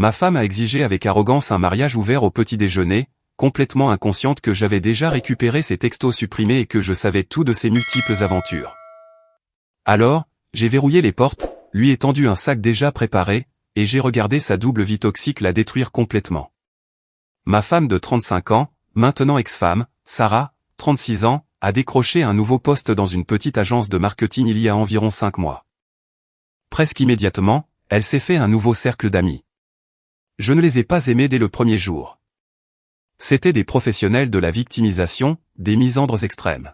ma femme a exigé avec arrogance un mariage ouvert au petit déjeuner, complètement inconsciente que j'avais déjà récupéré ses textos supprimés et que je savais tout de ses multiples aventures. Alors, j'ai verrouillé les portes, lui ai tendu un sac déjà préparé, et j'ai regardé sa double vie toxique la détruire complètement. Ma femme de 35 ans, maintenant ex-femme, Sarah, 36 ans, a décroché un nouveau poste dans une petite agence de marketing il y a environ 5 mois. Presque immédiatement, elle s'est fait un nouveau cercle d'amis. Je ne les ai pas aimés dès le premier jour. C'étaient des professionnels de la victimisation, des misandres extrêmes.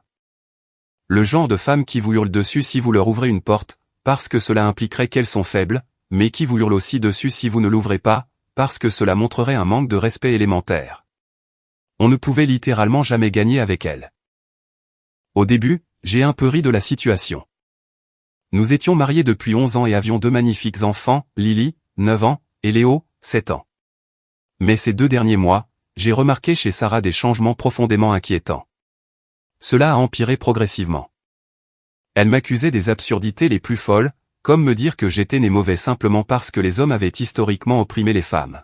Le genre de femmes qui vous hurlent dessus si vous leur ouvrez une porte, parce que cela impliquerait qu'elles sont faibles, mais qui vous hurlent aussi dessus si vous ne l'ouvrez pas, parce que cela montrerait un manque de respect élémentaire. On ne pouvait littéralement jamais gagner avec elles. Au début, j'ai un peu ri de la situation. Nous étions mariés depuis 11 ans et avions 2 magnifiques enfants, Lily, 9 ans, et Léo, 7 ans. Mais ces 2 derniers mois, j'ai remarqué chez Sarah des changements profondément inquiétants. Cela a empiré progressivement. Elle m'accusait des absurdités les plus folles, comme me dire que j'étais né mauvais simplement parce que les hommes avaient historiquement opprimé les femmes.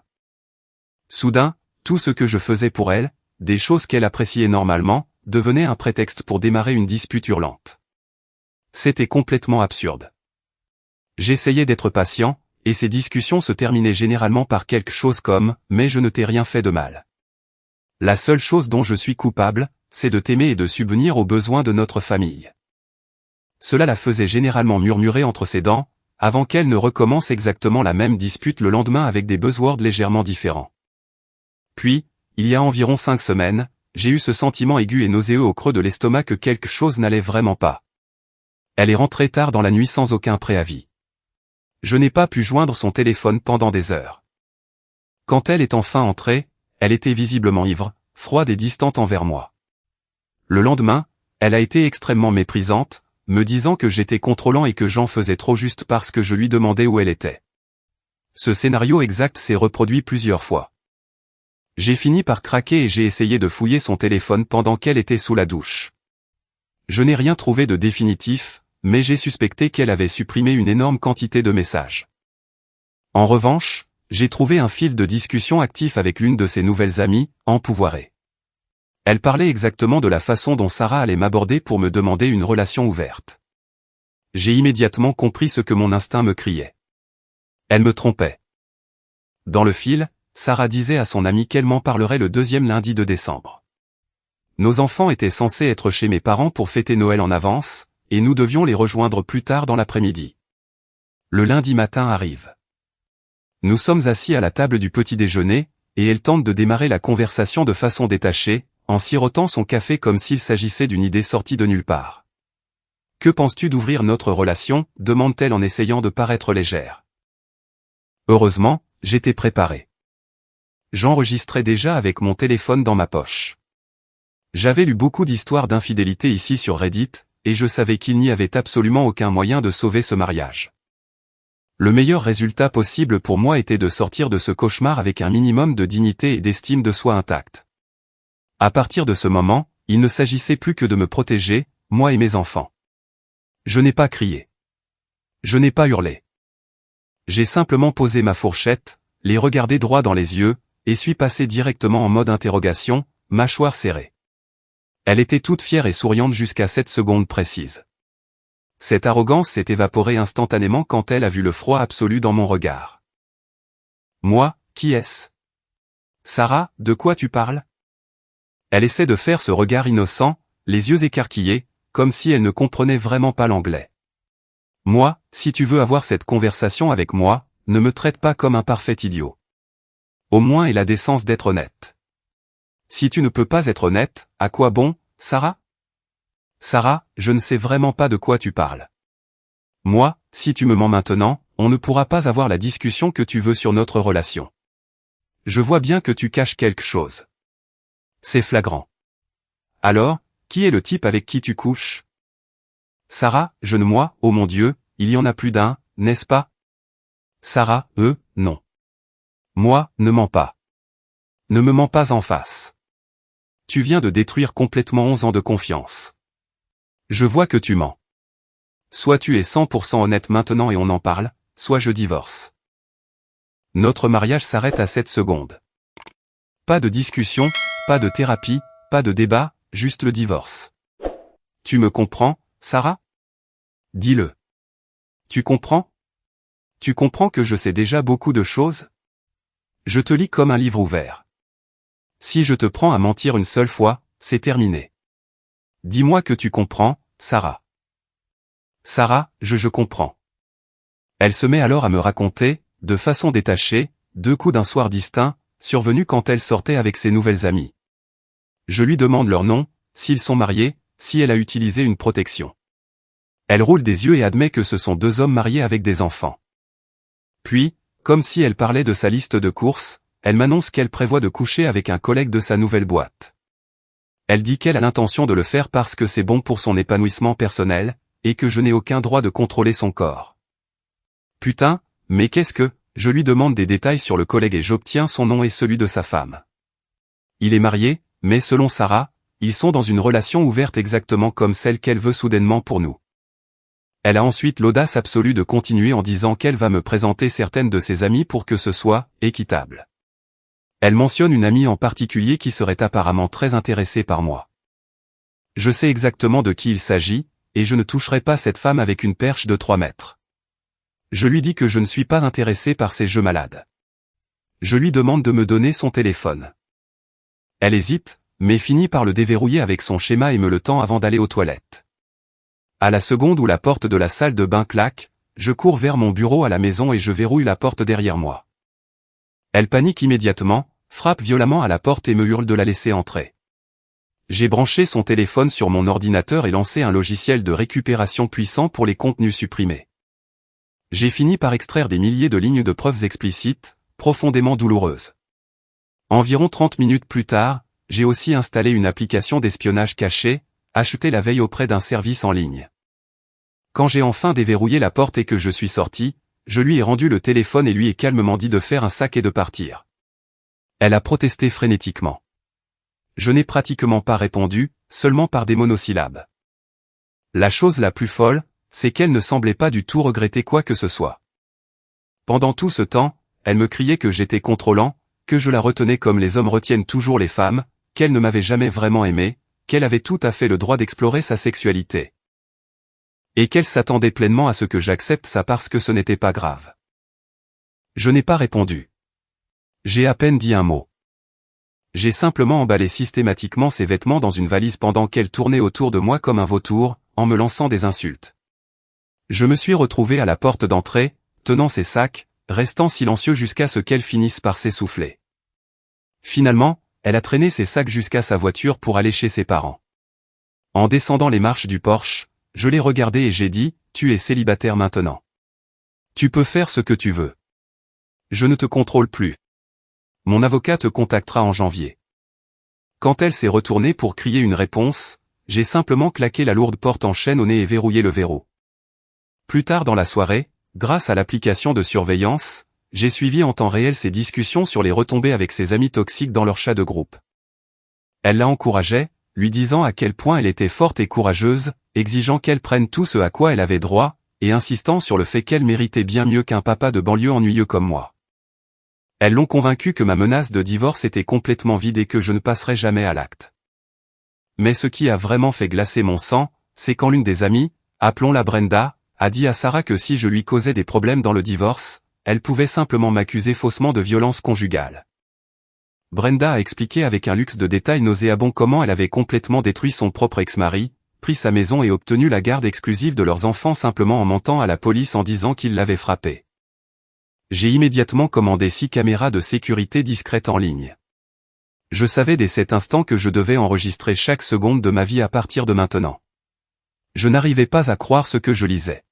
Soudain, tout ce que je faisais pour elle, des choses qu'elle appréciait normalement, devenait un prétexte pour démarrer une dispute hurlante. C'était complètement absurde. J'essayais d'être patient, et ces discussions se terminaient généralement par quelque chose comme « mais je ne t'ai rien fait de mal ». La seule chose dont je suis coupable, c'est de t'aimer et de subvenir aux besoins de notre famille. Cela la faisait généralement murmurer entre ses dents, avant qu'elle ne recommence exactement la même dispute le lendemain avec des buzzwords légèrement différents. Puis, il y a environ 5 semaines, j'ai eu ce sentiment aigu et nauséeux au creux de l'estomac que quelque chose n'allait vraiment pas. Elle est rentrée tard dans la nuit sans aucun préavis. Je n'ai pas pu joindre son téléphone pendant des heures. Quand elle est enfin entrée, elle était visiblement ivre, froide et distante envers moi. Le lendemain, elle a été extrêmement méprisante, me disant que j'étais contrôlant et que j'en faisais trop juste parce que je lui demandais où elle était. Ce scénario exact s'est reproduit plusieurs fois. J'ai fini par craquer et j'ai essayé de fouiller son téléphone pendant qu'elle était sous la douche. Je n'ai rien trouvé de définitif, mais j'ai suspecté qu'elle avait supprimé une énorme quantité de messages. En revanche, j'ai trouvé un fil de discussion actif avec l'une de ses nouvelles amies, empouvoirée. Elle parlait exactement de la façon dont Sarah allait m'aborder pour me demander une relation ouverte. J'ai immédiatement compris ce que mon instinct me criait. Elle me trompait. Dans le fil, Sarah disait à son amie qu'elle m'en parlerait le 2e lundi de décembre. Nos enfants étaient censés être chez mes parents pour fêter Noël en avance, et nous devions les rejoindre plus tard dans l'après-midi. Le lundi matin arrive. Nous sommes assis à la table du petit déjeuner, et elle tente de démarrer la conversation de façon détachée, en sirotant son café comme s'il s'agissait d'une idée sortie de nulle part. « Que penses-tu d'ouvrir notre relation ?» demande-t-elle en essayant de paraître légère. Heureusement, j'étais préparé. J'enregistrais déjà avec mon téléphone dans ma poche. J'avais lu beaucoup d'histoires d'infidélité ici sur Reddit, et je savais qu'il n'y avait absolument aucun moyen de sauver ce mariage. Le meilleur résultat possible pour moi était de sortir de ce cauchemar avec un minimum de dignité et d'estime de soi intacte. À partir de ce moment, il ne s'agissait plus que de me protéger, moi et mes enfants. Je n'ai pas crié. Je n'ai pas hurlé. J'ai simplement posé ma fourchette, les regardé droit dans les yeux, et suis passé directement en mode interrogation, mâchoire serrée. Elle était toute fière et souriante jusqu'à cette seconde précise. Cette arrogance s'est évaporée instantanément quand elle a vu le froid absolu dans mon regard. Moi, qui est-ce? Sarah, de quoi tu parles? Elle essaie de faire ce regard innocent, les yeux écarquillés, comme si elle ne comprenait vraiment pas l'anglais. Moi, si tu veux avoir cette conversation avec moi, ne me traite pas comme un parfait idiot. Au moins aie la décence d'être honnête. Si tu ne peux pas être honnête, à quoi bon, Sarah? Sarah, je ne sais vraiment pas de quoi tu parles. Moi, si tu me mens maintenant, on ne pourra pas avoir la discussion que tu veux sur notre relation. Je vois bien que tu caches quelque chose. C'est flagrant. Alors, qui est le type avec qui tu couches? Sarah, moi, oh mon Dieu, il y en a plus d'un, n'est-ce pas? Sarah, non. Moi, ne mens pas. Ne me mens pas en face. Tu viens de détruire complètement 11 ans de confiance. Je vois que tu mens. Soit tu es 100% honnête maintenant et on en parle, soit je divorce. Notre mariage s'arrête à 7 secondes. Pas de discussion, pas de thérapie, pas de débat, juste le divorce. Tu me comprends, Sarah? Dis-le. Tu comprends? Tu comprends que je sais déjà beaucoup de choses? Je te lis comme un livre ouvert. Si je te prends à mentir une seule fois, c'est terminé. Dis-moi que tu comprends, Sarah. Sarah, je comprends. Elle se met alors à me raconter, de façon détachée, 2 coups d'un soir distinct, survenus quand elle sortait avec ses nouvelles amies. Je lui demande leur nom, s'ils sont mariés, si elle a utilisé une protection. Elle roule des yeux et admet que ce sont 2 hommes mariés avec des enfants. Puis, comme si elle parlait de sa liste de courses, elle m'annonce qu'elle prévoit de coucher avec un collègue de sa nouvelle boîte. Elle dit qu'elle a l'intention de le faire parce que c'est bon pour son épanouissement personnel, et que je n'ai aucun droit de contrôler son corps. Putain, mais qu'est-ce que... Je lui demande des détails sur le collègue et j'obtiens son nom et celui de sa femme. Il est marié, mais selon Sarah, ils sont dans une relation ouverte exactement comme celle qu'elle veut soudainement pour nous. Elle a ensuite l'audace absolue de continuer en disant qu'elle va me présenter certaines de ses amies pour que ce soit équitable. Elle mentionne une amie en particulier qui serait apparemment très intéressée par moi. Je sais exactement de qui il s'agit, et je ne toucherai pas cette femme avec une perche de 3 mètres. Je lui dis que je ne suis pas intéressé par ces jeux malades. Je lui demande de me donner son téléphone. Elle hésite, mais finit par le déverrouiller avec son schéma et me le tend avant d'aller aux toilettes. À la seconde où la porte de la salle de bain claque, je cours vers mon bureau à la maison et je verrouille la porte derrière moi. Elle panique immédiatement, frappe violemment à la porte et me hurle de la laisser entrer. J'ai branché son téléphone sur mon ordinateur et lancé un logiciel de récupération puissant pour les contenus supprimés. J'ai fini par extraire des milliers de lignes de preuves explicites, profondément douloureuses. Environ 30 minutes plus tard, j'ai aussi installé une application d'espionnage cachée, achetée la veille auprès d'un service en ligne. Quand j'ai enfin déverrouillé la porte et que je suis sorti, je lui ai rendu le téléphone et lui ai calmement dit de faire un sac et de partir. Elle a protesté frénétiquement. Je n'ai pratiquement pas répondu, seulement par des monosyllabes. La chose la plus folle, c'est qu'elle ne semblait pas du tout regretter quoi que ce soit. Pendant tout ce temps, elle me criait que j'étais contrôlant, que je la retenais comme les hommes retiennent toujours les femmes, qu'elle ne m'avait jamais vraiment aimé, qu'elle avait tout à fait le droit d'explorer sa sexualité. Et qu'elle s'attendait pleinement à ce que j'accepte ça parce que ce n'était pas grave. Je n'ai pas répondu. J'ai à peine dit un mot. J'ai simplement emballé systématiquement ses vêtements dans une valise pendant qu'elle tournait autour de moi comme un vautour, en me lançant des insultes. Je me suis retrouvé à la porte d'entrée, tenant ses sacs, restant silencieux jusqu'à ce qu'elle finisse par s'essouffler. Finalement, elle a traîné ses sacs jusqu'à sa voiture pour aller chez ses parents. En descendant les marches du Porsche, je l'ai regardée et j'ai dit, « Tu es célibataire maintenant. Tu peux faire ce que tu veux. Je ne te contrôle plus. Mon avocat te contactera en janvier. » Quand elle s'est retournée pour crier une réponse, j'ai simplement claqué la lourde porte en chaîne au nez et verrouillé le verrou. Plus tard dans la soirée, grâce à l'application de surveillance, j'ai suivi en temps réel ses discussions sur les retombées avec ses amis toxiques dans leur chat de groupe. Elle la encourageait, lui disant à quel point elle était forte et courageuse, exigeant qu'elle prenne tout ce à quoi elle avait droit, et insistant sur le fait qu'elle méritait bien mieux qu'un papa de banlieue ennuyeux comme moi. Elles l'ont convaincue que ma menace de divorce était complètement vide et que je ne passerais jamais à l'acte. Mais ce qui a vraiment fait glacer mon sang, c'est quand l'une des amies, appelons-la Brenda, a dit à Sarah que si je lui causais des problèmes dans le divorce, elle pouvait simplement m'accuser faussement de violence conjugale. Brenda a expliqué avec un luxe de détails nauséabond comment elle avait complètement détruit son propre ex-mari, pris sa maison et obtenu la garde exclusive de leurs enfants simplement en mentant à la police en disant qu'il l'avait frappé. J'ai immédiatement commandé 6 caméras de sécurité discrètes en ligne. Je savais dès cet instant que je devais enregistrer chaque seconde de ma vie à partir de maintenant. Je n'arrivais pas à croire ce que je lisais.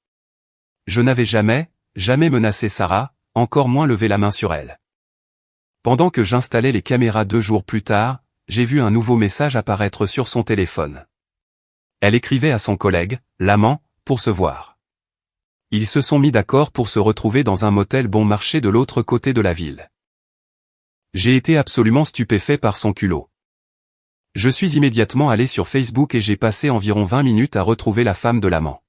Je n'avais jamais menacé Sarah, encore moins levé la main sur elle. Pendant que j'installais les caméras 2 jours plus tard, j'ai vu un nouveau message apparaître sur son téléphone. Elle écrivait à son collègue, l'amant, pour se voir. Ils se sont mis d'accord pour se retrouver dans un motel bon marché de l'autre côté de la ville. J'ai été absolument stupéfait par son culot. Je suis immédiatement allé sur Facebook et j'ai passé environ 20 minutes à retrouver la femme de l'amant.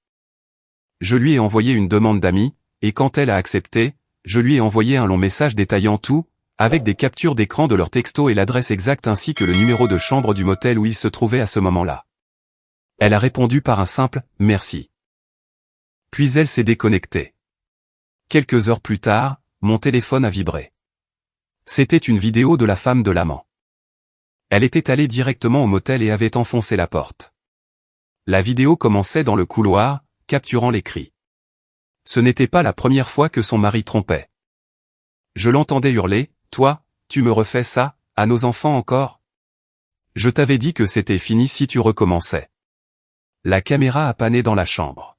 Je lui ai envoyé une demande d'amis, et quand elle a accepté, je lui ai envoyé un long message détaillant tout, avec des captures d'écran de leur texto et l'adresse exacte ainsi que le numéro de chambre du motel où ils se trouvaient à ce moment-là. Elle a répondu par un simple « merci ». Puis elle s'est déconnectée. Quelques heures plus tard, mon téléphone a vibré. C'était une vidéo de la femme de l'amant. Elle était allée directement au motel et avait enfoncé la porte. La vidéo commençait dans le couloir, capturant les cris. Ce n'était pas la première fois que son mari trompait. Je l'entendais hurler, « Toi, tu me refais ça, à nos enfants encore ? Je t'avais dit que c'était fini si tu recommençais. » La caméra a pané dans la chambre.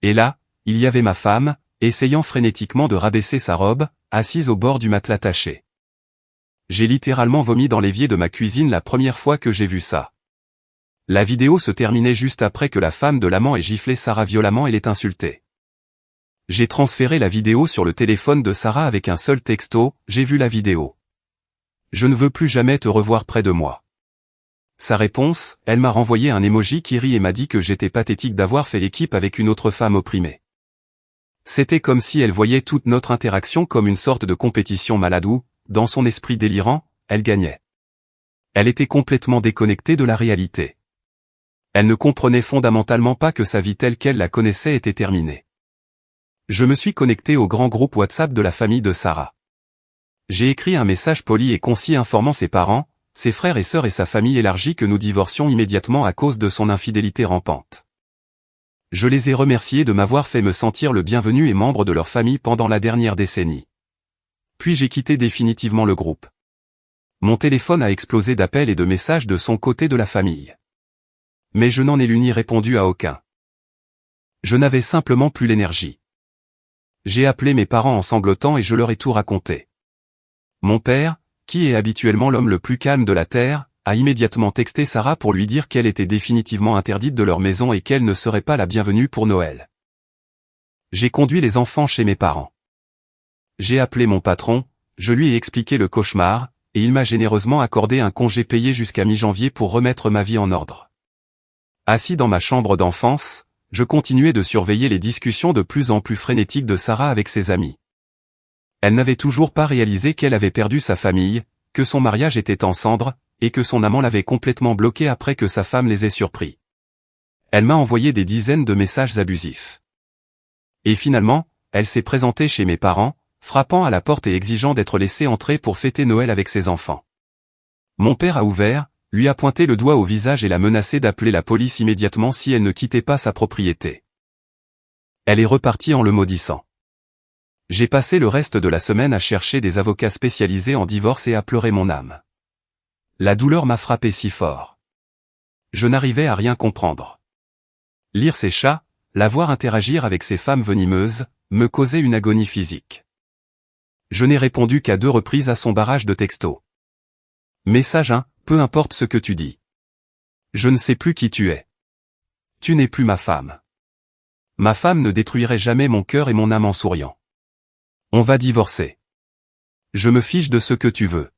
Et là, il y avait ma femme, essayant frénétiquement de rabaisser sa robe, assise au bord du matelas taché. J'ai littéralement vomi dans l'évier de ma cuisine la première fois que j'ai vu ça. La vidéo se terminait juste après que la femme de l'amant ait giflé Sarah violemment et l'ait insultée. J'ai transféré la vidéo sur le téléphone de Sarah avec un seul texto, « J'ai vu la vidéo. Je ne veux plus jamais te revoir près de moi. » Sa réponse, elle m'a renvoyé un emoji qui rit et m'a dit que j'étais pathétique d'avoir fait l'équipe avec une autre femme opprimée. C'était comme si elle voyait toute notre interaction comme une sorte de compétition malade où, dans son esprit délirant, elle gagnait. Elle était complètement déconnectée de la réalité. Elle ne comprenait fondamentalement pas que sa vie telle qu'elle la connaissait était terminée. Je me suis connecté au grand groupe WhatsApp de la famille de Sarah. J'ai écrit un message poli et concis informant ses parents, ses frères et sœurs et sa famille élargie que nous divorcions immédiatement à cause de son infidélité rampante. Je les ai remerciés de m'avoir fait me sentir le bienvenu et membre de leur famille pendant la dernière décennie. Puis j'ai quitté définitivement le groupe. Mon téléphone a explosé d'appels et de messages de son côté de la famille. Mais je n'en ai lu ni répondu à aucun. Je n'avais simplement plus l'énergie. J'ai appelé mes parents en sanglotant et je leur ai tout raconté. Mon père, qui est habituellement l'homme le plus calme de la terre, a immédiatement texté Sarah pour lui dire qu'elle était définitivement interdite de leur maison et qu'elle ne serait pas la bienvenue pour Noël. J'ai conduit les enfants chez mes parents. J'ai appelé mon patron, je lui ai expliqué le cauchemar, et il m'a généreusement accordé un congé payé jusqu'à mi-janvier pour remettre ma vie en ordre. Assis dans ma chambre d'enfance, je continuais de surveiller les discussions de plus en plus frénétiques de Sarah avec ses amis. Elle n'avait toujours pas réalisé qu'elle avait perdu sa famille, que son mariage était en cendres, et que son amant l'avait complètement bloqué après que sa femme les ait surpris. Elle m'a envoyé des dizaines de messages abusifs. Et finalement, elle s'est présentée chez mes parents, frappant à la porte et exigeant d'être laissée entrer pour fêter Noël avec ses enfants. Mon père a ouvert, lui a pointé le doigt au visage et l'a menacé d'appeler la police immédiatement si elle ne quittait pas sa propriété. Elle est repartie en le maudissant. J'ai passé le reste de la semaine à chercher des avocats spécialisés en divorce et à pleurer mon âme. La douleur m'a frappé si fort. Je n'arrivais à rien comprendre. Lire ses chats, la voir interagir avec ces femmes venimeuses, me causait une agonie physique. Je n'ai répondu qu'à 2 reprises à son barrage de textos. Message 1, peu importe ce que tu dis. Je ne sais plus qui tu es. Tu n'es plus ma femme. Ma femme ne détruirait jamais mon cœur et mon âme en souriant. On va divorcer. Je me fiche de ce que tu veux.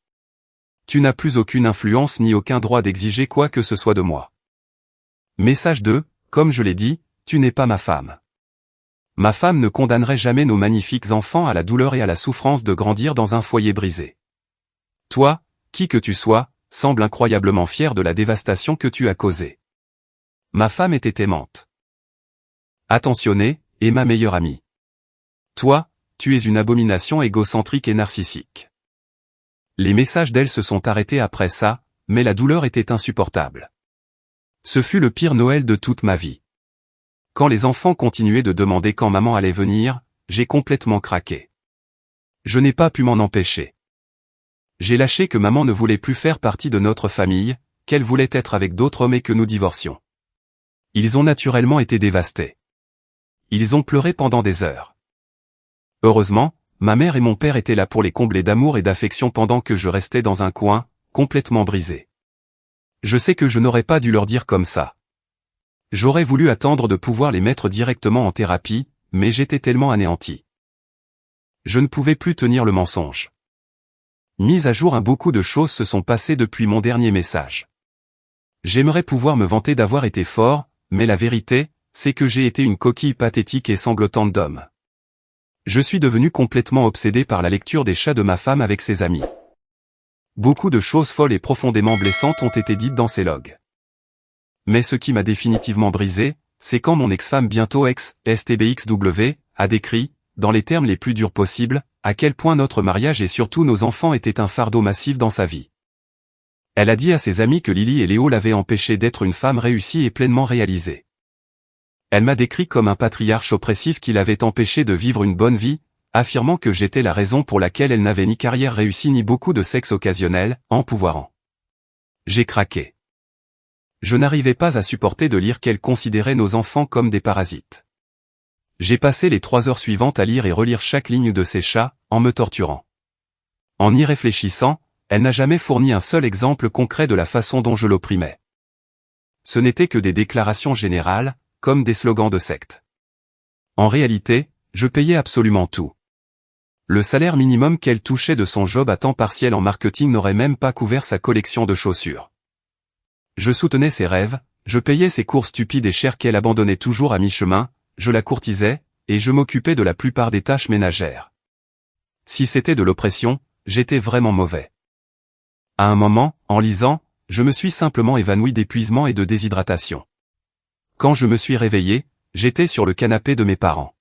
Tu n'as plus aucune influence ni aucun droit d'exiger quoi que ce soit de moi. Message 2, comme je l'ai dit, tu n'es pas ma femme. Ma femme ne condamnerait jamais nos magnifiques enfants à la douleur et à la souffrance de grandir dans un foyer brisé. Toi, qui que tu sois, semble incroyablement fier de la dévastation que tu as causée. Ma femme était aimante, attentionnée, et ma meilleure amie. Toi, tu es une abomination égocentrique et narcissique. Les messages d'elle se sont arrêtés après ça, mais la douleur était insupportable. Ce fut le pire Noël de toute ma vie. Quand les enfants continuaient de demander quand maman allait venir, j'ai complètement craqué. Je n'ai pas pu m'en empêcher. J'ai lâché que maman ne voulait plus faire partie de notre famille, qu'elle voulait être avec d'autres hommes et que nous divorcions. Ils ont naturellement été dévastés. Ils ont pleuré pendant des heures. Heureusement, ma mère et mon père étaient là pour les combler d'amour et d'affection pendant que je restais dans un coin, complètement brisé. Je sais que je n'aurais pas dû leur dire comme ça. J'aurais voulu attendre de pouvoir les mettre directement en thérapie, mais j'étais tellement anéanti. Je ne pouvais plus tenir le mensonge. Mise à jour, beaucoup de choses se sont passées depuis mon dernier message. J'aimerais pouvoir me vanter d'avoir été fort, mais la vérité, c'est que j'ai été une coquille pathétique et sanglotante d'homme. Je suis devenu complètement obsédé par la lecture des chats de ma femme avec ses amis. Beaucoup de choses folles et profondément blessantes ont été dites dans ces logs. Mais ce qui m'a définitivement brisé, c'est quand mon ex-femme bientôt ex-STBXW, a décrit, dans les termes les plus durs possibles, à quel point notre mariage et surtout nos enfants étaient un fardeau massif dans sa vie. Elle a dit à ses amis que Lily et Léo l'avaient empêchée d'être une femme réussie et pleinement réalisée. Elle m'a décrit comme un patriarche oppressif qui l'avait empêchée de vivre une bonne vie, affirmant que j'étais la raison pour laquelle elle n'avait ni carrière réussie ni beaucoup de sexe occasionnel, empouvoirant. J'ai craqué. Je n'arrivais pas à supporter de lire qu'elle considérait nos enfants comme des parasites. J'ai passé les 3 heures suivantes à lire et relire chaque ligne de ces chats, en me torturant. En y réfléchissant, elle n'a jamais fourni un seul exemple concret de la façon dont je l'opprimais. Ce n'était que des déclarations générales, comme des slogans de secte. En réalité, je payais absolument tout. Le salaire minimum qu'elle touchait de son job à temps partiel en marketing n'aurait même pas couvert sa collection de chaussures. Je soutenais ses rêves, je payais ses cours stupides et chers qu'elle abandonnait toujours à mi-chemin, je la courtisais, et je m'occupais de la plupart des tâches ménagères. Si c'était de l'oppression, j'étais vraiment mauvais. À un moment, en lisant, je me suis simplement évanoui d'épuisement et de déshydratation. Quand je me suis réveillé, j'étais sur le canapé de mes parents.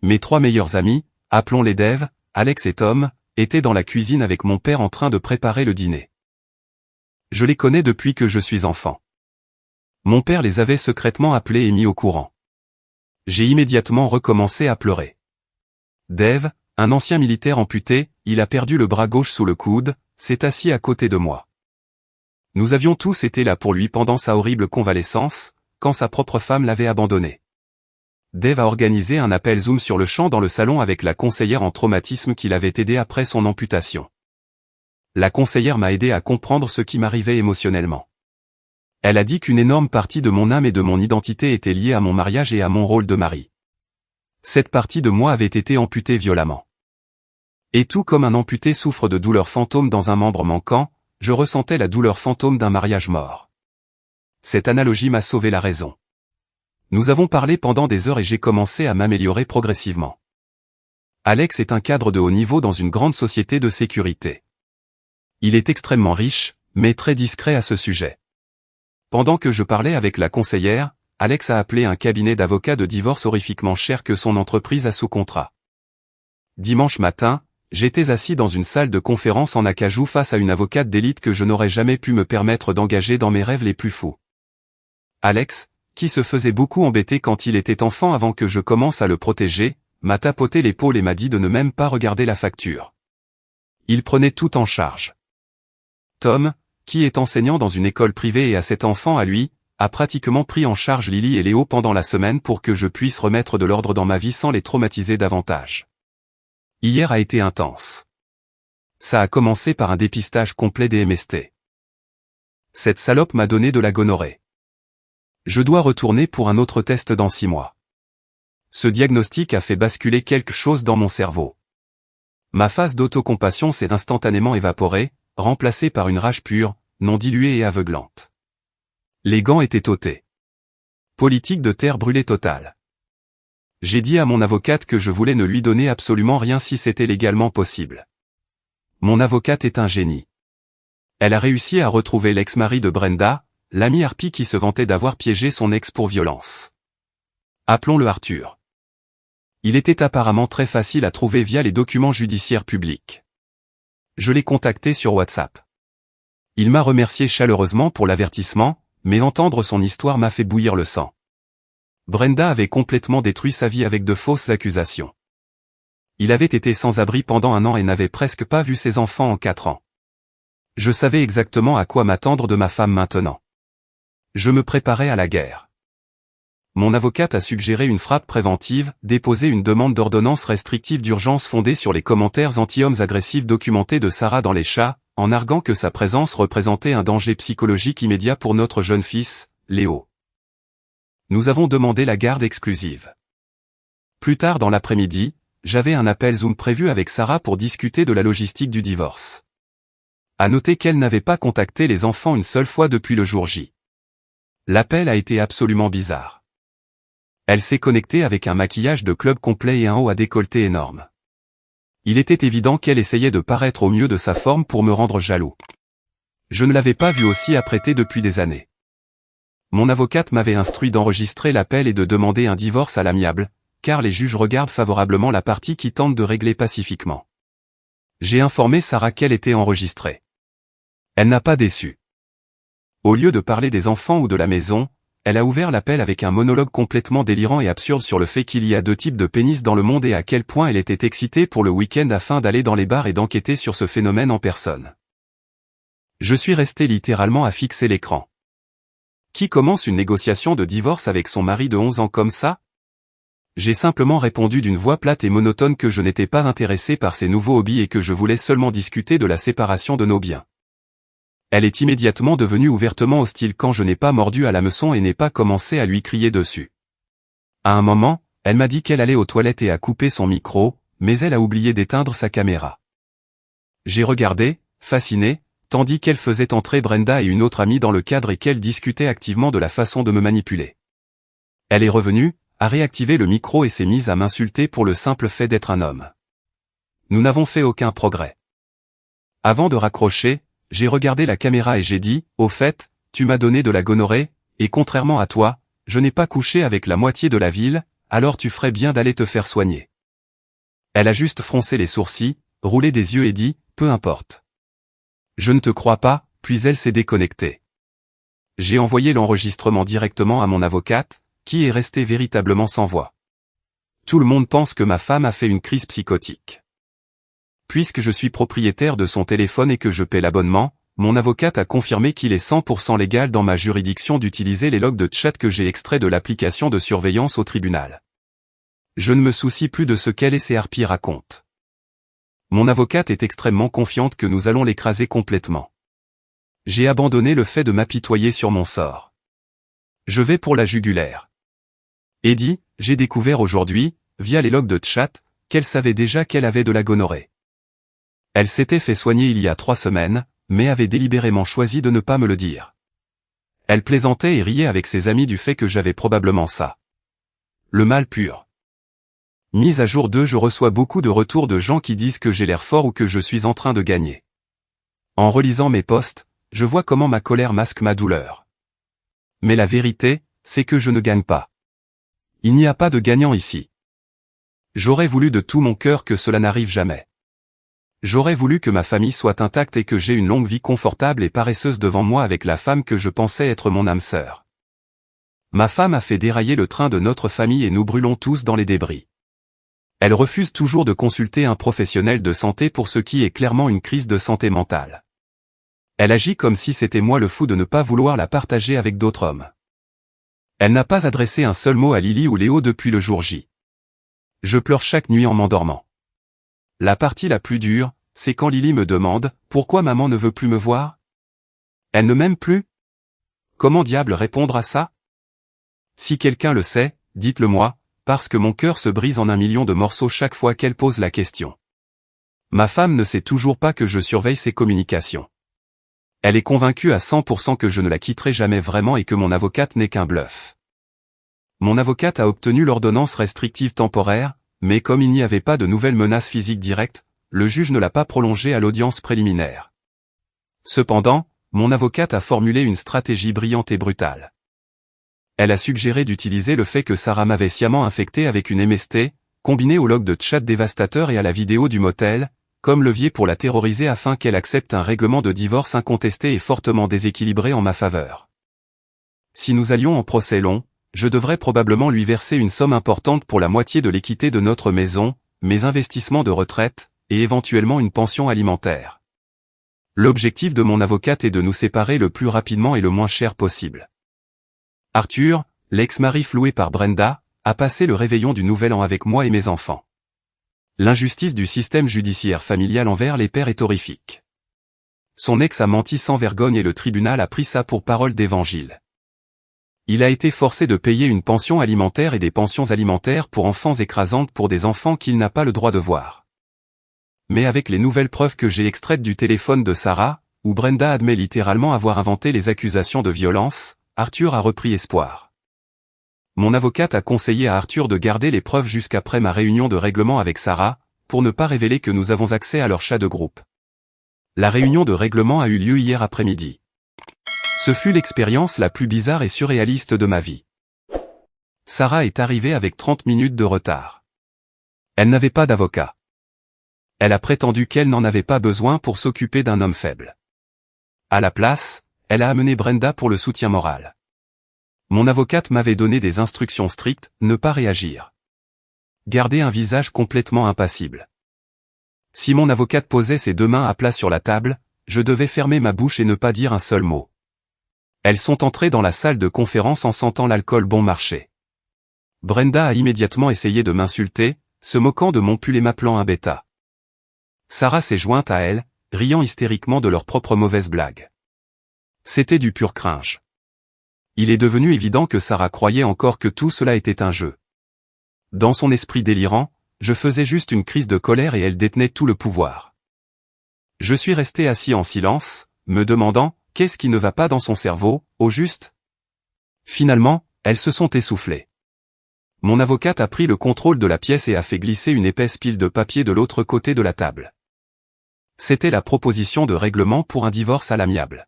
Mes 3 meilleurs amis, appelons-les Dave, Alex et Tom, étaient dans la cuisine avec mon père en train de préparer le dîner. Je les connais depuis que je suis enfant. Mon père les avait secrètement appelés et mis au courant. J'ai immédiatement recommencé à pleurer. Dave, un ancien militaire amputé, il a perdu le bras gauche sous le coude, s'est assis à côté de moi. Nous avions tous été là pour lui pendant sa horrible convalescence, quand sa propre femme l'avait abandonné. Dave a organisé un appel Zoom sur le champ dans le salon avec la conseillère en traumatisme qui l'avait aidé après son amputation. La conseillère m'a aidé à comprendre ce qui m'arrivait émotionnellement. Elle a dit qu'une énorme partie de mon âme et de mon identité était liée à mon mariage et à mon rôle de mari. Cette partie de moi avait été amputée violemment. Et tout comme un amputé souffre de douleurs fantômes dans un membre manquant, je ressentais la douleur fantôme d'un mariage mort. Cette analogie m'a sauvé la raison. Nous avons parlé pendant des heures et j'ai commencé à m'améliorer progressivement. Alex est un cadre de haut niveau dans une grande société de sécurité. Il est extrêmement riche, mais très discret à ce sujet. Pendant que je parlais avec la conseillère, Alex a appelé un cabinet d'avocats de divorce horrifiquement cher que son entreprise a sous contrat. Dimanche matin, j'étais assis dans une salle de conférence en acajou face à une avocate d'élite que je n'aurais jamais pu me permettre d'engager dans mes rêves les plus fous. Alex, qui se faisait beaucoup embêter quand il était enfant avant que je commence à le protéger, m'a tapoté l'épaule et m'a dit de ne même pas regarder la facture. Il prenait tout en charge. Tom, qui est enseignant dans une école privée et a 7 enfants à lui, a pratiquement pris en charge Lily et Léo pendant la semaine pour que je puisse remettre de l'ordre dans ma vie sans les traumatiser davantage. Hier a été intense. Ça a commencé par un dépistage complet des MST. Cette salope m'a donné de la gonorrhée. Je dois retourner pour un autre test dans 6 mois. Ce diagnostic a fait basculer quelque chose dans mon cerveau. Ma phase d'autocompassion s'est instantanément évaporée, remplacée par une rage pure, non diluée et aveuglante. Les gants étaient ôtés. Politique de terre brûlée totale. J'ai dit à mon avocate que je voulais ne lui donner absolument rien si c'était légalement possible. Mon avocate est un génie. Elle a réussi à retrouver l'ex-mari de Brenda, l'ami harpie qui se vantait d'avoir piégé son ex pour violence. Appelons-le Arthur. Il était apparemment très facile à trouver via les documents judiciaires publics. Je l'ai contacté sur WhatsApp. Il m'a remercié chaleureusement pour l'avertissement, mais entendre son histoire m'a fait bouillir le sang. Brenda avait complètement détruit sa vie avec de fausses accusations. Il avait été sans abri pendant 1 an et n'avait presque pas vu ses enfants en 4 ans. Je savais exactement à quoi m'attendre de ma femme maintenant. Je me préparais à la guerre. Mon avocate a suggéré une frappe préventive, déposé une demande d'ordonnance restrictive d'urgence fondée sur les commentaires anti-hommes agressifs documentés de Sarah dans les chats, en arguant que sa présence représentait un danger psychologique immédiat pour notre jeune fils, Léo. Nous avons demandé la garde exclusive. Plus tard dans l'après-midi, j'avais un appel Zoom prévu avec Sarah pour discuter de la logistique du divorce. À noter qu'elle n'avait pas contacté les enfants une seule fois depuis le jour J. L'appel a été absolument bizarre. Elle s'est connectée avec un maquillage de club complet et un haut à décolleté énorme. Il était évident qu'elle essayait de paraître au mieux de sa forme pour me rendre jaloux. Je ne l'avais pas vue aussi apprêtée depuis des années. Mon avocate m'avait instruit d'enregistrer l'appel et de demander un divorce à l'amiable, car les juges regardent favorablement la partie qui tente de régler pacifiquement. J'ai informé Sarah qu'elle était enregistrée. Elle n'a pas déçu. Au lieu de parler des enfants ou de la maison, elle a ouvert l'appel avec un monologue complètement délirant et absurde sur le fait qu'il y a 2 types de pénis dans le monde et à quel point elle était excitée pour le week-end afin d'aller dans les bars et d'enquêter sur ce phénomène en personne. Je suis resté littéralement à fixer l'écran. Qui commence une négociation de divorce avec son mari de 11 ans comme ça? J'ai simplement répondu d'une voix plate et monotone que je n'étais pas intéressé par ses nouveaux hobbies et que je voulais seulement discuter de la séparation de nos biens. Elle est immédiatement devenue ouvertement hostile quand je n'ai pas mordu à l'hameçon et n'ai pas commencé à lui crier dessus. À un moment, elle m'a dit qu'elle allait aux toilettes et a coupé son micro, mais elle a oublié d'éteindre sa caméra. J'ai regardé, fasciné, tandis qu'elle faisait entrer Brenda et une autre amie dans le cadre et qu'elle discutait activement de la façon de me manipuler. Elle est revenue, a réactivé le micro et s'est mise à m'insulter pour le simple fait d'être un homme. Nous n'avons fait aucun progrès. Avant de raccrocher, j'ai regardé la caméra et j'ai dit, au fait, tu m'as donné de la gonorrhée, et contrairement à toi, je n'ai pas couché avec la moitié de la ville, alors tu ferais bien d'aller te faire soigner. Elle a juste froncé les sourcils, roulé des yeux et dit, peu importe. Je ne te crois pas, puis elle s'est déconnectée. J'ai envoyé l'enregistrement directement à mon avocate, qui est restée véritablement sans voix. Tout le monde pense que ma femme a fait une crise psychotique. Puisque je suis propriétaire de son téléphone et que je paie l'abonnement, mon avocate a confirmé qu'il est 100% légal dans ma juridiction d'utiliser les logs de chat que j'ai extraits de l'application de surveillance au tribunal. Je ne me soucie plus de ce qu'elle et ses harpies racontent. Mon avocate est extrêmement confiante que nous allons l'écraser complètement. J'ai abandonné le fait de m'apitoyer sur mon sort. Je vais pour la jugulaire. Eddie, j'ai découvert aujourd'hui, via les logs de chat, qu'elle savait déjà qu'elle avait de la gonorrhée. Elle s'était fait soigner il y a 3 semaines, mais avait délibérément choisi de ne pas me le dire. Elle plaisantait et riait avec ses amis du fait que j'avais probablement ça. Le mal pur. Mise à jour 2, je reçois beaucoup de retours de gens qui disent que j'ai l'air fort ou que je suis en train de gagner. En relisant mes posts, je vois comment ma colère masque ma douleur. Mais la vérité, c'est que je ne gagne pas. Il n'y a pas de gagnant ici. J'aurais voulu de tout mon cœur que cela n'arrive jamais. J'aurais voulu que ma famille soit intacte et que j'ai une longue vie confortable et paresseuse devant moi avec la femme que je pensais être mon âme sœur. Ma femme a fait dérailler le train de notre famille et nous brûlons tous dans les débris. Elle refuse toujours de consulter un professionnel de santé pour ce qui est clairement une crise de santé mentale. Elle agit comme si c'était moi le fou de ne pas vouloir la partager avec d'autres hommes. Elle n'a pas adressé un seul mot à Lily ou Léo depuis le jour J. Je pleure chaque nuit en m'endormant. La partie la plus dure, c'est quand Lily me demande « Pourquoi maman ne veut plus me voir ?» Elle ne m'aime plus? Comment diable répondre à ça? Si quelqu'un le sait, dites-le moi, parce que mon cœur se brise en 1 million de morceaux chaque fois qu'elle pose la question. Ma femme ne sait toujours pas que je surveille ses communications. Elle est convaincue à 100% que je ne la quitterai jamais vraiment et que mon avocate n'est qu'un bluff. Mon avocate a obtenu l'ordonnance restrictive temporaire, mais comme il n'y avait pas de nouvelles menaces physiques directes, le juge ne l'a pas prolongée à l'audience préliminaire. Cependant, mon avocate a formulé une stratégie brillante et brutale. Elle a suggéré d'utiliser le fait que Sarah m'avait sciemment infecté avec une MST, combiné au log de chat dévastateur et à la vidéo du motel, comme levier pour la terroriser afin qu'elle accepte un règlement de divorce incontesté et fortement déséquilibré en ma faveur. Si nous allions en procès long, je devrais probablement lui verser une somme importante pour la moitié de l'équité de notre maison, mes investissements de retraite, et éventuellement une pension alimentaire. L'objectif de mon avocate est de nous séparer le plus rapidement et le moins cher possible. Arthur, l'ex-mari floué par Brenda, a passé le réveillon du Nouvel An avec moi et mes enfants. L'injustice du système judiciaire familial envers les pères est horrifique. Son ex a menti sans vergogne et le tribunal a pris ça pour parole d'évangile. Il a été forcé de payer une pension alimentaire et des pensions alimentaires pour enfants écrasantes pour des enfants qu'il n'a pas le droit de voir. Mais avec les nouvelles preuves que j'ai extraites du téléphone de Sarah, où Brenda admet littéralement avoir inventé les accusations de violence, Arthur a repris espoir. Mon avocate a conseillé à Arthur de garder les preuves jusqu'après ma réunion de règlement avec Sarah, pour ne pas révéler que nous avons accès à leur chat de groupe. La réunion de règlement a eu lieu hier après-midi. Ce fut l'expérience la plus bizarre et surréaliste de ma vie. Sarah est arrivée avec 30 minutes de retard. Elle n'avait pas d'avocat. Elle a prétendu qu'elle n'en avait pas besoin pour s'occuper d'un homme faible. À la place, elle a amené Brenda pour le soutien moral. Mon avocate m'avait donné des instructions strictes, ne pas réagir. Garder un visage complètement impassible. Si mon avocate posait ses deux mains à plat sur la table, je devais fermer ma bouche et ne pas dire un seul mot. Elles sont entrées dans la salle de conférence en sentant l'alcool bon marché. Brenda a immédiatement essayé de m'insulter, se moquant de mon pull et m'appelant un bêta. Sarah s'est jointe à elle, riant hystériquement de leurs propres mauvaises blagues. C'était du pur cringe. Il est devenu évident que Sarah croyait encore que tout cela était un jeu. Dans son esprit délirant, je faisais juste une crise de colère et elle détenait tout le pouvoir. Je suis resté assis en silence, me demandant, qu'est-ce qui ne va pas dans son cerveau, au juste? Finalement, elles se sont essoufflées. Mon avocate a pris le contrôle de la pièce et a fait glisser une épaisse pile de papier de l'autre côté de la table. C'était la proposition de règlement pour un divorce à l'amiable.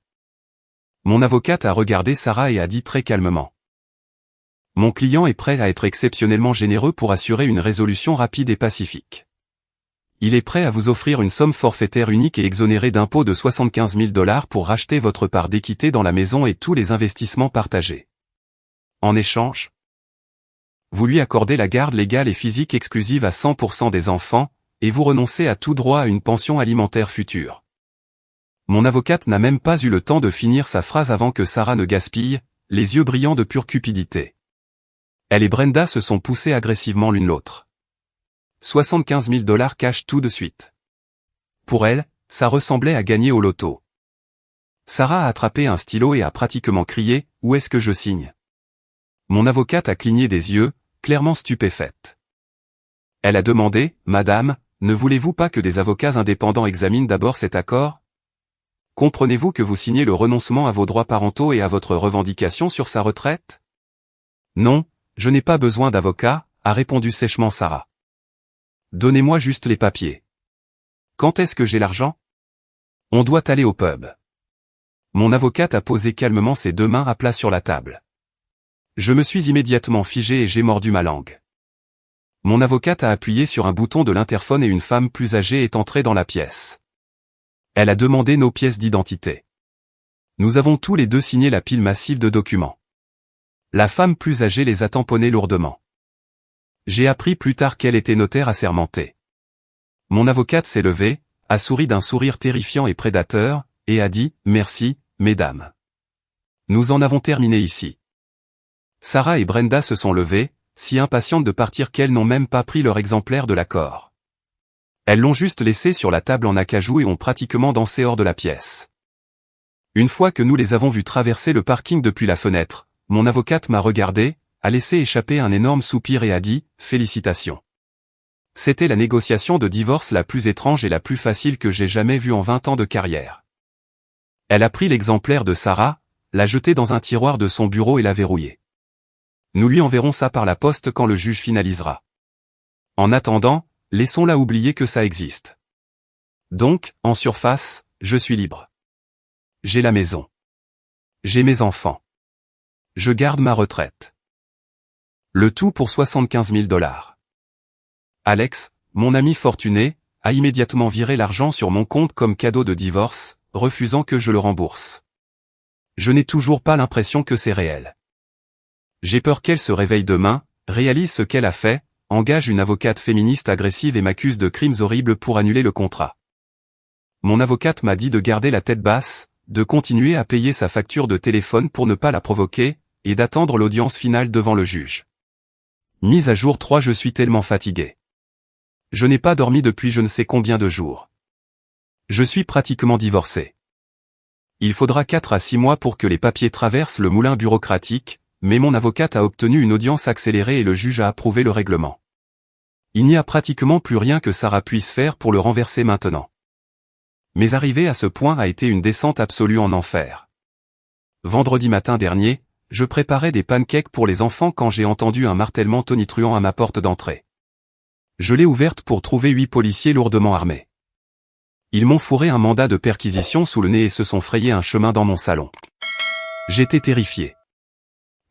Mon avocate a regardé Sarah et a dit très calmement. Mon client est prêt à être exceptionnellement généreux pour assurer une résolution rapide et pacifique. Il est prêt à vous offrir une somme forfaitaire unique et exonérée d'impôts de 75 000 $ pour racheter votre part d'équité dans la maison et tous les investissements partagés. En échange, vous lui accordez la garde légale et physique exclusive à 100% des enfants, et vous renoncez à tout droit à une pension alimentaire future. Mon avocate n'a même pas eu le temps de finir sa phrase avant que Sarah ne gaspille, les yeux brillants de pure cupidité. Elle et Brenda se sont poussées agressivement l'une l'autre. 75 000 $ cash tout de suite. Pour elle, ça ressemblait à gagner au loto. Sarah a attrapé un stylo et a pratiquement crié « Où est-ce que je signe ?» Mon avocate a cligné des yeux, clairement stupéfaite. Elle a demandé « Madame, ne voulez-vous pas que des avocats indépendants examinent d'abord cet accord ? Comprenez-vous que vous signez le renoncement à vos droits parentaux et à votre revendication sur sa retraite ? » Non, je n'ai pas besoin d'avocat, a répondu sèchement Sarah. Donnez-moi juste les papiers. Quand est-ce que j'ai l'argent ? On doit aller au pub. Mon avocate a posé calmement ses deux mains à plat sur la table. Je me suis immédiatement figé et j'ai mordu ma langue. Mon avocate a appuyé sur un bouton de l'interphone et une femme plus âgée est entrée dans la pièce. Elle a demandé nos pièces d'identité. Nous avons tous les deux signé la pile massive de documents. La femme plus âgée les a tamponnés lourdement. J'ai appris plus tard qu'elle était notaire assermentée. Mon avocate s'est levée, a souri d'un sourire terrifiant et prédateur, et a dit « Merci, mesdames. Nous en avons terminé ici. » Sarah et Brenda se sont levées, si impatientes de partir qu'elles n'ont même pas pris leur exemplaire de l'accord. Elles l'ont juste laissé sur la table en acajou et ont pratiquement dansé hors de la pièce. Une fois que nous les avons vus traverser le parking depuis la fenêtre, mon avocate m'a regardé, a laissé échapper un énorme soupir et a dit « Félicitations ». C'était la négociation de divorce la plus étrange et la plus facile que j'ai jamais vue en 20 ans de carrière. Elle a pris l'exemplaire de Sarah, l'a jeté dans un tiroir de son bureau et l'a verrouillé. Nous lui enverrons ça par la poste quand le juge finalisera. En attendant, laissons-la oublier que ça existe. Donc, en surface, je suis libre. J'ai la maison. J'ai mes enfants. Je garde ma retraite. Le tout pour 75 000 $. Alex, mon ami fortuné, a immédiatement viré l'argent sur mon compte comme cadeau de divorce, refusant que je le rembourse. Je n'ai toujours pas l'impression que c'est réel. J'ai peur qu'elle se réveille demain, réalise ce qu'elle a fait, engage une avocate féministe agressive et m'accuse de crimes horribles pour annuler le contrat. Mon avocate m'a dit de garder la tête basse, de continuer à payer sa facture de téléphone pour ne pas la provoquer, et d'attendre l'audience finale devant le juge. Mise à jour 3. Je suis tellement fatigué. Je n'ai pas dormi depuis je ne sais combien de jours. Je suis pratiquement divorcé. Il faudra 4 à 6 mois pour que les papiers traversent le moulin bureaucratique, mais mon avocate a obtenu une audience accélérée et le juge a approuvé le règlement. Il n'y a pratiquement plus rien que Sarah puisse faire pour le renverser maintenant. Mais arriver à ce point a été une descente absolue en enfer. Vendredi matin dernier, je préparais des pancakes pour les enfants quand j'ai entendu un martèlement tonitruant à ma porte d'entrée. Je l'ai ouverte pour trouver 8 policiers lourdement armés. Ils m'ont fourré un mandat de perquisition sous le nez et se sont frayé un chemin dans mon salon. J'étais terrifié.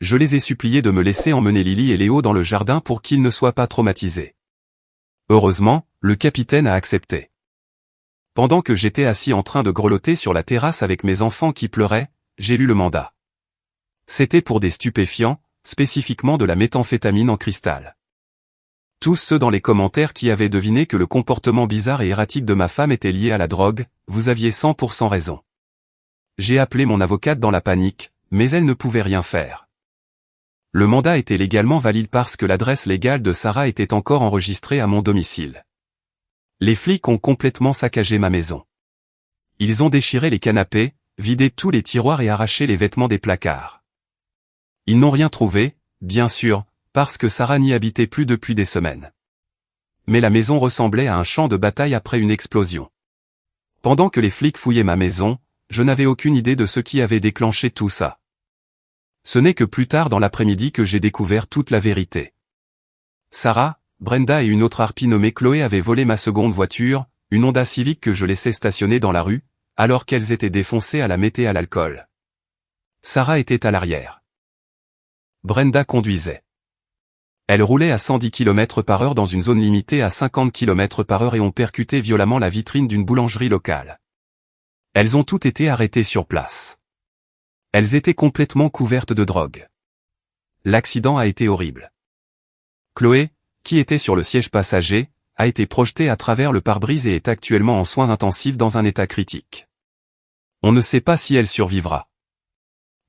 Je les ai suppliés de me laisser emmener Lily et Léo dans le jardin pour qu'ils ne soient pas traumatisés. Heureusement, le capitaine a accepté. Pendant que j'étais assis en train de grelotter sur la terrasse avec mes enfants qui pleuraient, j'ai lu le mandat. C'était pour des stupéfiants, spécifiquement de la méthamphétamine en cristal. Tous ceux dans les commentaires qui avaient deviné que le comportement bizarre et erratique de ma femme était lié à la drogue, vous aviez 100% raison. J'ai appelé mon avocate dans la panique, mais elle ne pouvait rien faire. Le mandat était légalement valide parce que l'adresse légale de Sarah était encore enregistrée à mon domicile. Les flics ont complètement saccagé ma maison. Ils ont déchiré les canapés, vidé tous les tiroirs et arraché les vêtements des placards. Ils n'ont rien trouvé, bien sûr, parce que Sarah n'y habitait plus depuis des semaines. Mais la maison ressemblait à un champ de bataille après une explosion. Pendant que les flics fouillaient ma maison, je n'avais aucune idée de ce qui avait déclenché tout ça. Ce n'est que plus tard dans l'après-midi que j'ai découvert toute la vérité. Sarah, Brenda et une autre harpie nommée Chloé avaient volé ma seconde voiture, une Honda Civic que je laissais stationner dans la rue, alors qu'elles étaient défoncées à la meth et à l'alcool. Sarah était à l'arrière. Brenda conduisait. Elle roulait à 110 km/h dans une zone limitée à 50 km/h et ont percuté violemment la vitrine d'une boulangerie locale. Elles ont toutes été arrêtées sur place. Elles étaient complètement couvertes de drogue. L'accident a été horrible. Chloé, qui était sur le siège passager, a été projetée à travers le pare-brise et est actuellement en soins intensifs dans un état critique. On ne sait pas si elle survivra.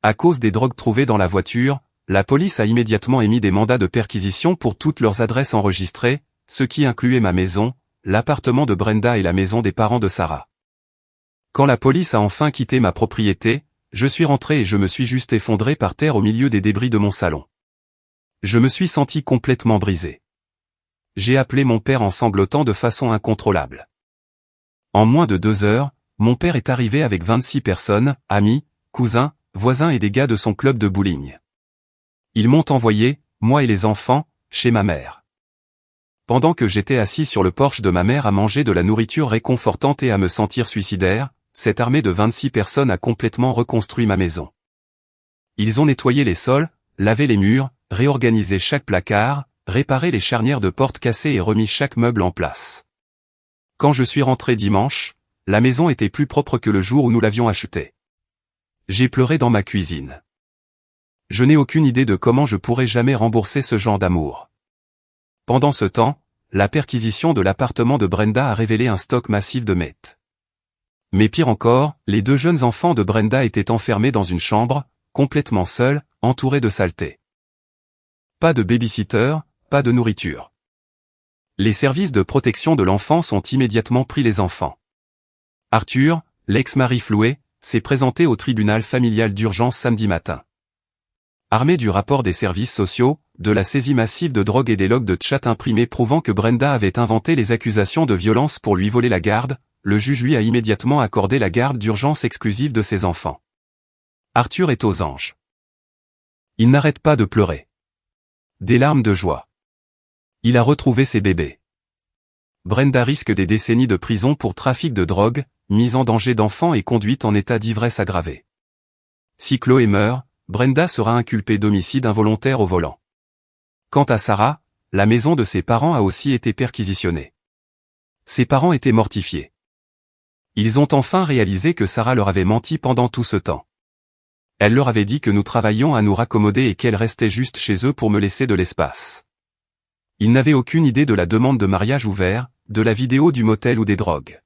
À cause des drogues trouvées dans la voiture, la police a immédiatement émis des mandats de perquisition pour toutes leurs adresses enregistrées, ce qui incluait ma maison, l'appartement de Brenda et la maison des parents de Sarah. Quand la police a enfin quitté ma propriété, je suis rentré et je me suis juste effondré par terre au milieu des débris de mon salon. Je me suis senti complètement brisé. J'ai appelé mon père en sanglotant de façon incontrôlable. En moins de 2 heures, mon père est arrivé avec 26 personnes, amis, cousins, voisins et des gars de son club de bowling. Ils m'ont envoyé, moi et les enfants, chez ma mère. Pendant que j'étais assis sur le porche de ma mère à manger de la nourriture réconfortante et à me sentir suicidaire, cette armée de 26 personnes a complètement reconstruit ma maison. Ils ont nettoyé les sols, lavé les murs, réorganisé chaque placard, réparé les charnières de portes cassées et remis chaque meuble en place. Quand je suis rentré dimanche, la maison était plus propre que le jour où nous l'avions achetée. J'ai pleuré dans ma cuisine. Je n'ai aucune idée de comment je pourrai jamais rembourser ce genre d'amour. Pendant ce temps, la perquisition de l'appartement de Brenda a révélé un stock massif de meth. Mais pire encore, les 2 jeunes enfants de Brenda étaient enfermés dans une chambre, complètement seuls, entourés de saleté. Pas de babysitter, pas de nourriture. Les services de protection de l'enfance ont immédiatement pris les enfants. Arthur, l'ex-mari floué, s'est présenté au tribunal familial d'urgence samedi matin. Armé du rapport des services sociaux, de la saisie massive de drogue et des logs de chat imprimés prouvant que Brenda avait inventé les accusations de violence pour lui voler la garde, le juge lui a immédiatement accordé la garde d'urgence exclusive de ses enfants. Arthur est aux anges. Il n'arrête pas de pleurer. Des larmes de joie. Il a retrouvé ses bébés. Brenda risque des décennies de prison pour trafic de drogue, mise en danger d'enfants et conduite en état d'ivresse aggravée. Si Chloé meurt, Brenda sera inculpée d'homicide involontaire au volant. Quant à Sarah, la maison de ses parents a aussi été perquisitionnée. Ses parents étaient mortifiés. Ils ont enfin réalisé que Sarah leur avait menti pendant tout ce temps. Elle leur avait dit que nous travaillions à nous raccommoder et qu'elle restait juste chez eux pour me laisser de l'espace. Ils n'avaient aucune idée de la demande de mariage ouvert, de la vidéo du motel ou des drogues.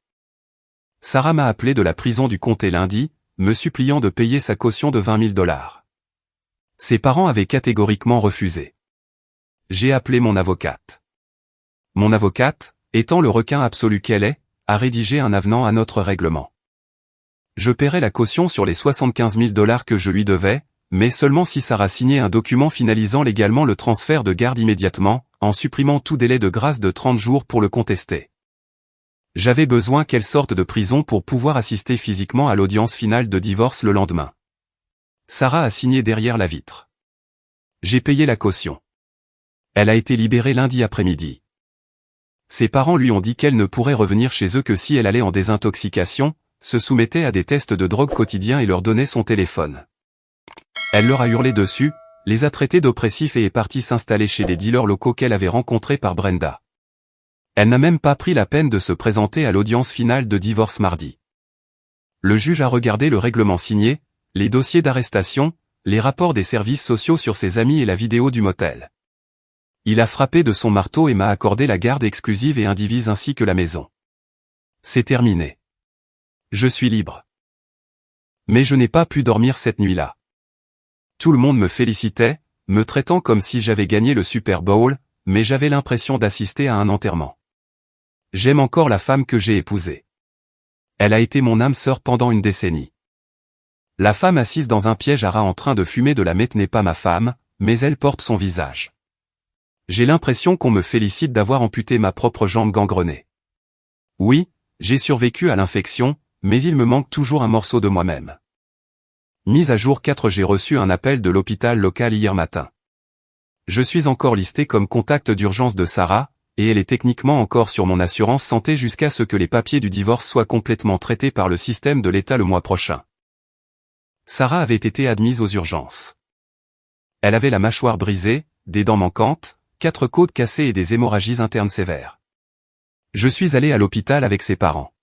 Sarah m'a appelé de la prison du comté lundi, me suppliant de payer sa caution de $20 000. Ses parents avaient catégoriquement refusé. J'ai appelé mon avocate. Mon avocate, étant le requin absolu qu'elle est, a rédigé un avenant à notre règlement. Je paierai la caution sur les $75 000 que je lui devais, mais seulement si Sarah signait un document finalisant légalement le transfert de garde immédiatement, en supprimant tout délai de grâce de 30 jours pour le contester. J'avais besoin qu'elle sorte de prison pour pouvoir assister physiquement à l'audience finale de divorce le lendemain. Sarah a signé derrière la vitre. J'ai payé la caution. Elle a été libérée lundi après-midi. Ses parents lui ont dit qu'elle ne pourrait revenir chez eux que si elle allait en désintoxication, se soumettait à des tests de drogue quotidiens et leur donnait son téléphone. Elle leur a hurlé dessus, les a traités d'oppressifs et est partie s'installer chez des dealers locaux qu'elle avait rencontrés par Brenda. Elle n'a même pas pris la peine de se présenter à l'audience finale de divorce mardi. Le juge a regardé le règlement signé, les dossiers d'arrestation, les rapports des services sociaux sur ses amis et la vidéo du motel. Il a frappé de son marteau et m'a accordé la garde exclusive et indivise ainsi que la maison. C'est terminé. Je suis libre. Mais je n'ai pas pu dormir cette nuit-là. Tout le monde me félicitait, me traitant comme si j'avais gagné le Super Bowl, mais j'avais l'impression d'assister à un enterrement. J'aime encore la femme que j'ai épousée. Elle a été mon âme sœur pendant une décennie. La femme assise dans un piège à rats en train de fumer de la meth n'est pas ma femme, mais elle porte son visage. J'ai l'impression qu'on me félicite d'avoir amputé ma propre jambe gangrenée. Oui, j'ai survécu à l'infection, mais il me manque toujours un morceau de moi-même. Mise à jour 4. J'ai reçu un appel de l'hôpital local hier matin. Je suis encore listé comme contact d'urgence de Sarah, et elle est techniquement encore sur mon assurance santé jusqu'à ce que les papiers du divorce soient complètement traités par le système de l'État le mois prochain. Sarah avait été admise aux urgences. Elle avait la mâchoire brisée, des dents manquantes, 4 côtes cassées et des hémorragies internes sévères. Je suis allé à l'hôpital avec ses parents.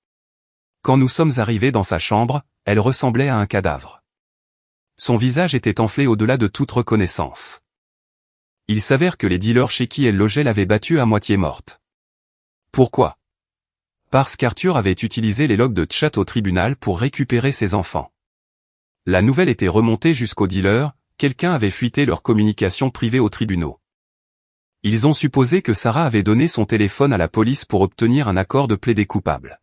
Quand nous sommes arrivés dans sa chambre, elle ressemblait à un cadavre. Son visage était enflé au-delà de toute reconnaissance. Il s'avère que les dealers chez qui elle logeait l'avaient battue à moitié morte. Pourquoi? Parce qu'Arthur avait utilisé les logs de chat au tribunal pour récupérer ses enfants. La nouvelle était remontée jusqu'aux dealers, quelqu'un avait fuité leur communication privée aux tribunaux. Ils ont supposé que Sarah avait donné son téléphone à la police pour obtenir un accord de plaider coupable.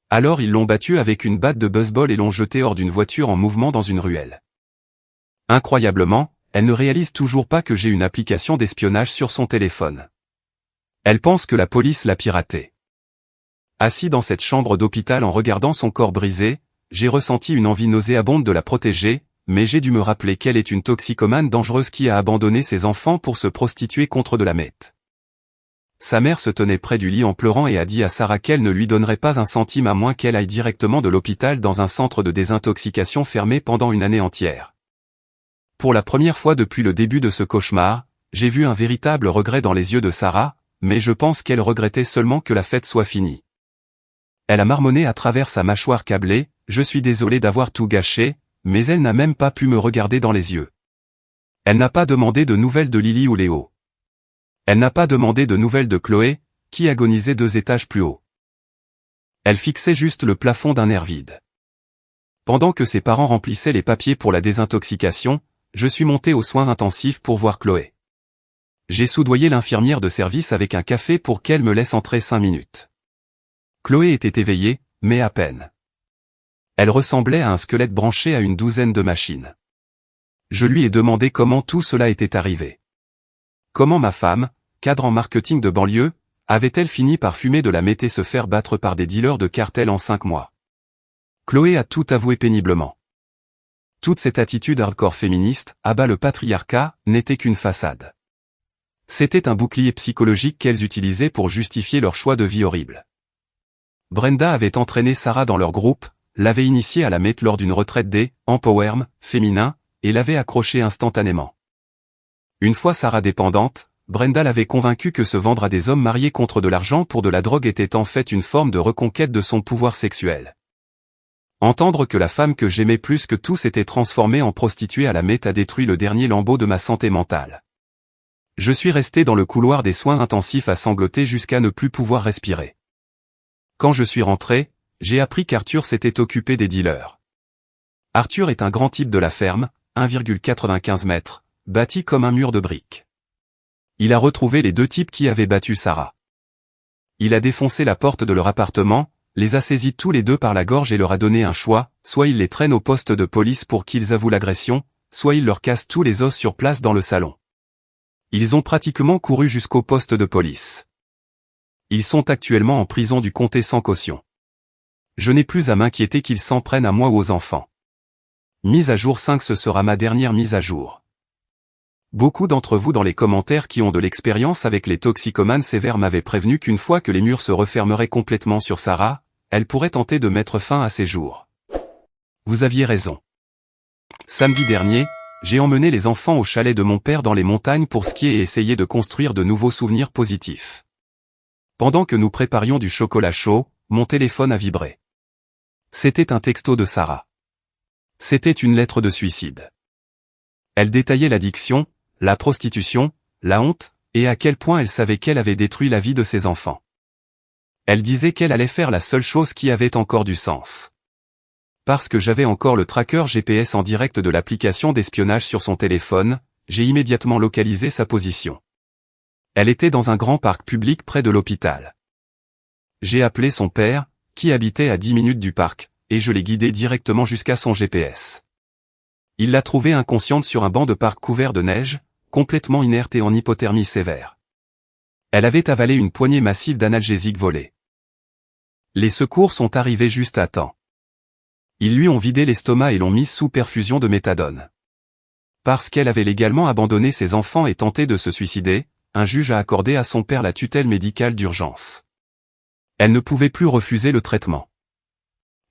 Alors ils l'ont battue avec une batte de baseball et l'ont jetée hors d'une voiture en mouvement dans une ruelle. Incroyablement, elle ne réalise toujours pas que j'ai une application d'espionnage sur son téléphone. Elle pense que la police l'a piraté. Assis dans cette chambre d'hôpital en regardant son corps brisé, j'ai ressenti une envie nauséabonde de la protéger, mais j'ai dû me rappeler qu'elle est une toxicomane dangereuse qui a abandonné ses enfants pour se prostituer contre de la meth. Sa mère se tenait près du lit en pleurant et a dit à Sarah qu'elle ne lui donnerait pas un centime à moins qu'elle aille directement de l'hôpital dans un centre de désintoxication fermé pendant une année entière. Pour la première fois depuis le début de ce cauchemar, j'ai vu un véritable regret dans les yeux de Sarah, mais je pense qu'elle regrettait seulement que la fête soit finie. Elle a marmonné à travers sa mâchoire câblée, « Je suis désolé d'avoir tout gâché », mais elle n'a même pas pu me regarder dans les yeux. Elle n'a pas demandé de nouvelles de Lily ou Léo. Elle n'a pas demandé de nouvelles de Chloé, qui agonisait 2 étages plus haut. Elle fixait juste le plafond d'un air vide. Pendant que ses parents remplissaient les papiers pour la désintoxication, je suis monté aux soins intensifs pour voir Chloé. J'ai soudoyé l'infirmière de service avec un café pour qu'elle me laisse entrer 5 minutes. Chloé était éveillée, mais à peine. Elle ressemblait à un squelette branché à une douzaine de machines. Je lui ai demandé comment tout cela était arrivé. Comment ma femme, cadre en marketing de banlieue, avait-elle fini par fumer de la meth et se faire battre par des dealers de cartel en 5 mois? Chloé a tout avoué péniblement. Toute cette attitude hardcore féministe, abat le patriarcat, n'était qu'une façade. C'était un bouclier psychologique qu'elles utilisaient pour justifier leur choix de vie horrible. Brenda avait entraîné Sarah dans leur groupe, l'avait initiée à la meth lors d'une retraite des « empowerm » féminins, et l'avait accrochée instantanément. Une fois Sarah dépendante, Brenda l'avait convaincue que se vendre à des hommes mariés contre de l'argent pour de la drogue était en fait une forme de reconquête de son pouvoir sexuel. Entendre que la femme que j'aimais plus que tout s'était transformée en prostituée à la meth a détruit le dernier lambeau de ma santé mentale. Je suis resté dans le couloir des soins intensifs à sangloter jusqu'à ne plus pouvoir respirer. Quand je suis rentré, j'ai appris qu'Arthur s'était occupé des dealers. Arthur est un grand type de la ferme, 1,95 mètres, bâti comme un mur de briques. Il a retrouvé les 2 types qui avaient battu Sarah. Il a défoncé la porte de leur appartement, les a saisis tous les 2 par la gorge et leur a donné un choix, soit il les traîne au poste de police pour qu'ils avouent l'agression, soit il leur casse tous les os sur place dans le salon. Ils ont pratiquement couru jusqu'au poste de police. Ils sont actuellement en prison du comté sans caution. Je n'ai plus à m'inquiéter qu'ils s'en prennent à moi ou aux enfants. Mise à jour 5, ce sera ma dernière mise à jour. Beaucoup d'entre vous dans les commentaires qui ont de l'expérience avec les toxicomanes sévères m'avaient prévenu qu'une fois que les murs se refermeraient complètement sur Sarah, elle pourrait tenter de mettre fin à ses jours. Vous aviez raison. Samedi dernier, j'ai emmené les enfants au chalet de mon père dans les montagnes pour skier et essayer de construire de nouveaux souvenirs positifs. Pendant que nous préparions du chocolat chaud, mon téléphone a vibré. C'était un texto de Sarah. C'était une lettre de suicide. Elle détaillait l'addiction, la prostitution, la honte, et à quel point elle savait qu'elle avait détruit la vie de ses enfants. Elle disait qu'elle allait faire la seule chose qui avait encore du sens. Parce que j'avais encore le tracker GPS en direct de l'application d'espionnage sur son téléphone, j'ai immédiatement localisé sa position. Elle était dans un grand parc public près de l'hôpital. J'ai appelé son père, qui habitait à 10 minutes du parc, et je l'ai guidé directement jusqu'à son GPS. Il l'a trouvée inconsciente sur un banc de parc couvert de neige, complètement inerte et en hypothermie sévère. Elle avait avalé une poignée massive d'analgésiques volés. Les secours sont arrivés juste à temps. Ils lui ont vidé l'estomac et l'ont mise sous perfusion de méthadone. Parce qu'elle avait légalement abandonné ses enfants et tenté de se suicider, un juge a accordé à son père la tutelle médicale d'urgence. Elle ne pouvait plus refuser le traitement.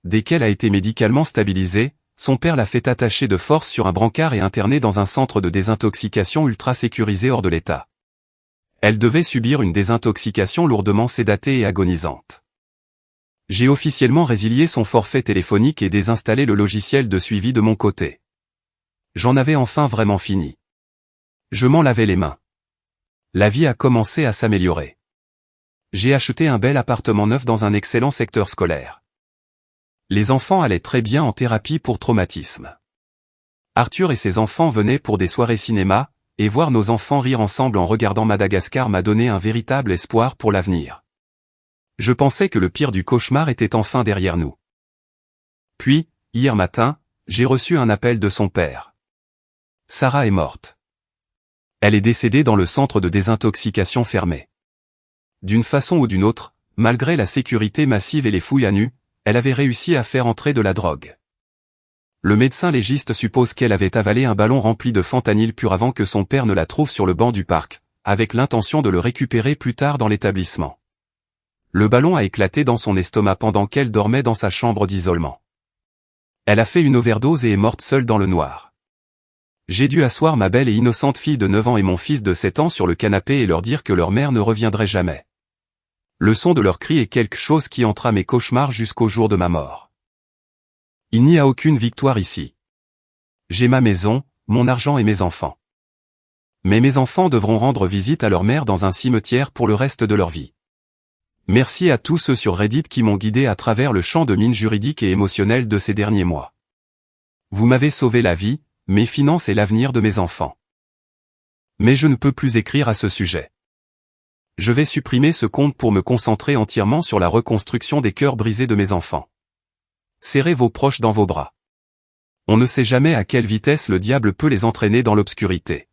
Dès qu'elle a été médicalement stabilisée, son père l'a fait attacher de force sur un brancard et interner dans un centre de désintoxication ultra sécurisé hors de l'état. Elle devait subir une désintoxication lourdement sédatée et agonisante. J'ai officiellement résilié son forfait téléphonique et désinstallé le logiciel de suivi de mon côté. J'en avais enfin vraiment fini. Je m'en lavais les mains. La vie a commencé à s'améliorer. J'ai acheté un bel appartement neuf dans un excellent secteur scolaire. Les enfants allaient très bien en thérapie pour traumatisme. Arthur et ses enfants venaient pour des soirées cinéma, et voir nos enfants rire ensemble en regardant Madagascar m'a donné un véritable espoir pour l'avenir. Je pensais que le pire du cauchemar était enfin derrière nous. Puis, hier matin, j'ai reçu un appel de son père. Sarah est morte. Elle est décédée dans le centre de désintoxication fermé. D'une façon ou d'une autre, malgré la sécurité massive et les fouilles à nu, elle avait réussi à faire entrer de la drogue. Le médecin légiste suppose qu'elle avait avalé un ballon rempli de fentanyl pur avant que son père ne la trouve sur le banc du parc, avec l'intention de le récupérer plus tard dans l'établissement. Le ballon a éclaté dans son estomac pendant qu'elle dormait dans sa chambre d'isolement. Elle a fait une overdose et est morte seule dans le noir. J'ai dû asseoir ma belle et innocente fille de 9 ans et mon fils de 7 ans sur le canapé et leur dire que leur mère ne reviendrait jamais. Le son de leurs cris est quelque chose qui entra mes cauchemars jusqu'au jour de ma mort. Il n'y a aucune victoire ici. J'ai ma maison, mon argent et mes enfants. Mais mes enfants devront rendre visite à leur mère dans un cimetière pour le reste de leur vie. Merci à tous ceux sur Reddit qui m'ont guidé à travers le champ de mines juridiques et émotionnelles de ces derniers mois. Vous m'avez sauvé la vie, mes finances et l'avenir de mes enfants. Mais je ne peux plus écrire à ce sujet. Je vais supprimer ce compte pour me concentrer entièrement sur la reconstruction des cœurs brisés de mes enfants. Serrez vos proches dans vos bras. On ne sait jamais à quelle vitesse le diable peut les entraîner dans l'obscurité.